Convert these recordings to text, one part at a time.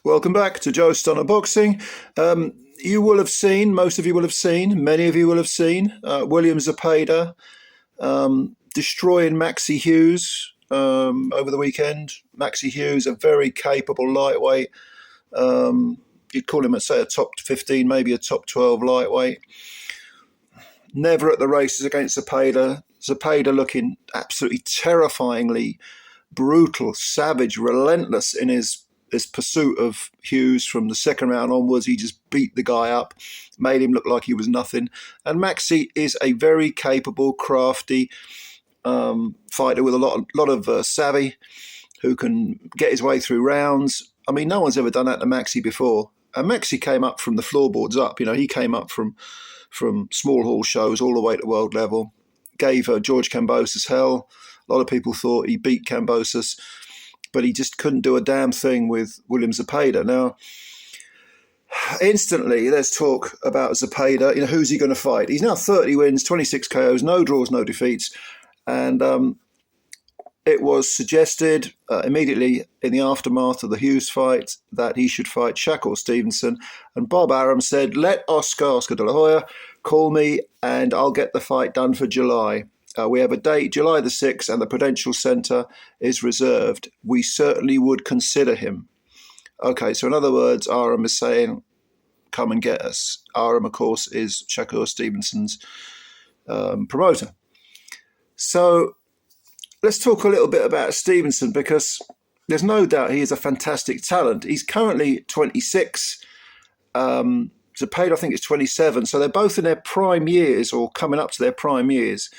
Welcome back to Joe Stunner Boxing. You will have seen, most of you will have seen, many of you will have seen William Zepeda destroying Maxi Hughes over the weekend. Maxi Hughes, a very capable lightweight. You'd call him, say, a top 15, maybe a top 12 lightweight. Never at the races against Zepeda. Zepeda looking absolutely terrifyingly brutal, savage, relentless in his pursuit of Hughes. From the second round onwards, he just beat the guy up, made him look like he was nothing. And Maxi is a very capable, crafty fighter with a lot of savvy, who can get his way through rounds. I mean, no one's ever done that to Maxi before. And Maxi came up from the floorboards up. You know, he came up from small hall shows all the way to world level. Gave George Kambosos hell. A lot of people thought he beat Kambosos, but he just couldn't do a damn thing with William Zepeda. Now, instantly, there's talk about Zepeda. You know, who's he going to fight? He's now 30 wins, 26 KOs, no draws, no defeats. And it was suggested immediately in the aftermath of the Hughes fight that he should fight Shakur Stevenson. And Bob Arum said, let Oscar De La Hoya call me and I'll get the fight done for July. We have a date, July the 6th, and the Prudential Centre is reserved. We certainly would consider him. Okay, so in other words, Arum is saying, come and get us. Arum, of course, is Shakur Stevenson's promoter. So let's talk a little bit about Stevenson, because there's no doubt he is a fantastic talent. He's currently 26. Zepeda, I think, is 27. So they're both in their prime years, or coming up to their prime years.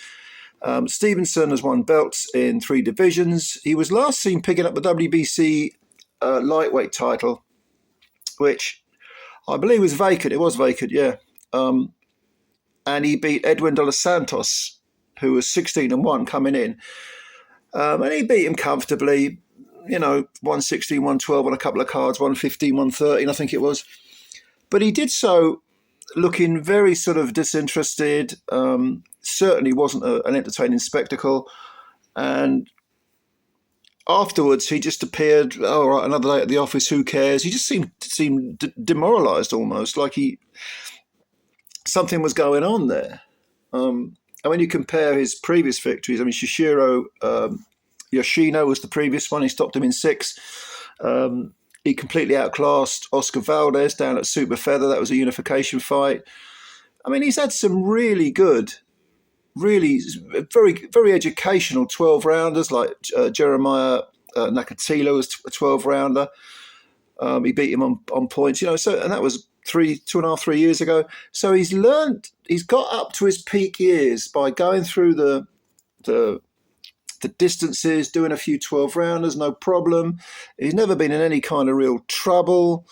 Stevenson has won belts in 3 divisions. He was last seen picking up the WBC lightweight title, which I believe was vacant. It was vacant, yeah. And he beat Edwin de los Santos, who was 16-1 coming in. And he beat him comfortably, 116, 112 on a couple of cards, 115, 113, I think it was. But he did so looking very sort of disinterested. Certainly wasn't an entertaining spectacle. And afterwards, he just appeared, all right, another day at the office, who cares? He just seemed demoralised almost, like something was going on there. And when you compare his previous victories, I mean, Shishiro Yoshino was the previous one. He stopped him in 6. He completely outclassed Oscar Valdez down at Super Feather. That was a unification fight. I mean, he's had some really good, really very, very educational 12-rounders, like Jeremiah Nakatila was a 12-rounder. He beat him on points, so, and that was 2.5-3 years ago. So he's got up to his peak years by going through the distances, doing a few 12-rounders, no problem. He's never been in any kind of real trouble,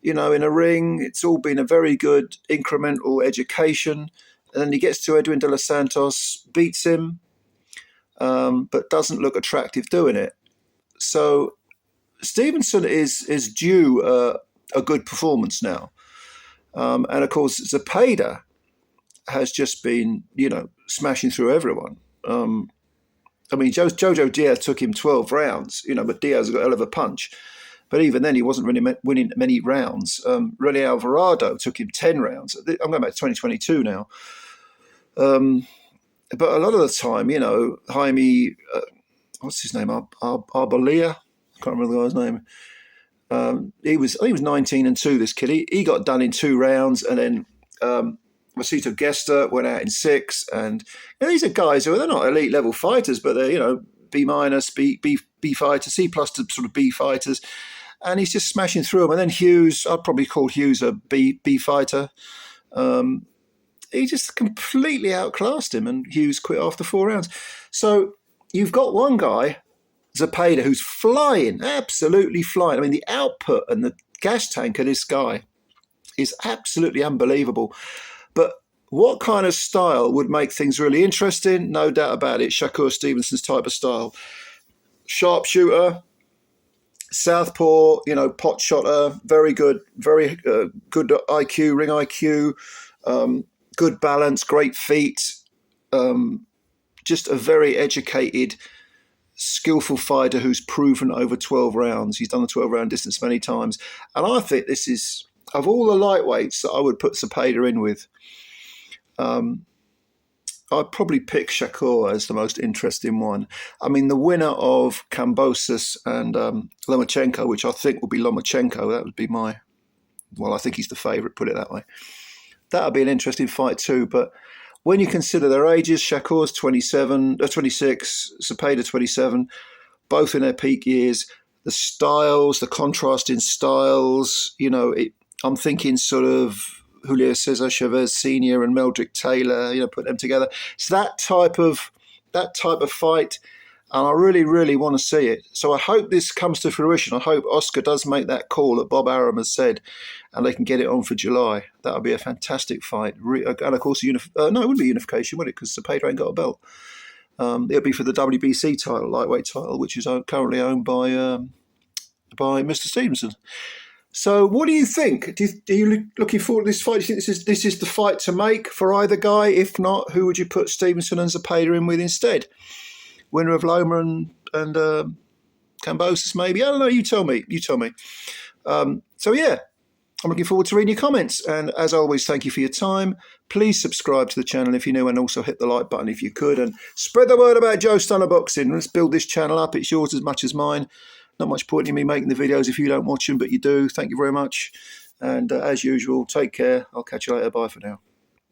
in a ring. It's all been a very good incremental education. And then he gets to Edwin de los Santos, beats him, but doesn't look attractive doing it. So Stevenson is due a good performance now. And of course, Zepeda has just been, smashing through everyone. I mean, Jojo Diaz took him 12 rounds, but Diaz got a hell of a punch. But even then, he wasn't really winning many rounds. Rene Alvarado took him 10 rounds. I'm going back to 2022 now. But a lot of the time, Jaime, what's his name? Arbolea? I can't remember the guy's name. He was 19-2, this kid. He got done in 2 rounds, and then Masito Gesta went out in 6. And these are guys who they're not elite level fighters, but they're, B-, B fighters, C+ to sort of B fighters. And he's just smashing through them. And then Hughes, I'd probably call Hughes a B fighter. He just completely outclassed him, and Hughes quit after 4 rounds. So you've got one guy, Zepeda, who's flying, absolutely flying. I mean, the output and the gas tank of this guy is absolutely unbelievable. But what kind of style would make things really interesting? No doubt about it, Shakur Stevenson's type of style. Sharpshooter, southpaw, pot shotter, very good IQ, ring IQ, good balance, great feet, just a very educated, skillful fighter who's proven over 12 rounds. He's done the 12-round distance many times. And I think this is, of all the lightweights that I would put Zepeda in with, I'd probably pick Shakur as the most interesting one. I mean, the winner of Kambosos and Lomachenko, which I think will be Lomachenko, that would be my, well, I think he's the favourite, put it that way. That would be an interesting fight too. But when you consider their ages, Shakur's 26, Zepeda 27, both in their peak years, the styles, the contrast in styles, you know, I'm thinking sort of Julio Cesar Chavez Sr. and Meldrick Taylor, you know, put them together. It's that type of fight, and I really, really want to see it. So I hope this comes to fruition. I hope Oscar does make that call that Bob Arum has said, and they can get it on for July. That would be a fantastic fight. And of course, no, it wouldn't be unification, would it? Because Zepeda ain't got a belt. It'll be for the WBC title, lightweight title, which is currently owned by Mr. Stevenson. So, what do you think? Are you looking forward to this fight? Do you think this is the fight to make for either guy? If not, who would you put Stevenson and Zepeda in with instead? Winner of Loma and Kambosos, maybe? I don't know. You tell me. So, yeah, I'm looking forward to reading your comments. And as always, thank you for your time. Please subscribe to the channel if you're new, and also hit the like button if you could. And spread the word about Joe Stunner Boxing. Let's build this channel up. It's yours as much as mine. Not much point in me making the videos if you don't watch them, but you do. Thank you very much. And as usual, take care. I'll catch you later. Bye for now.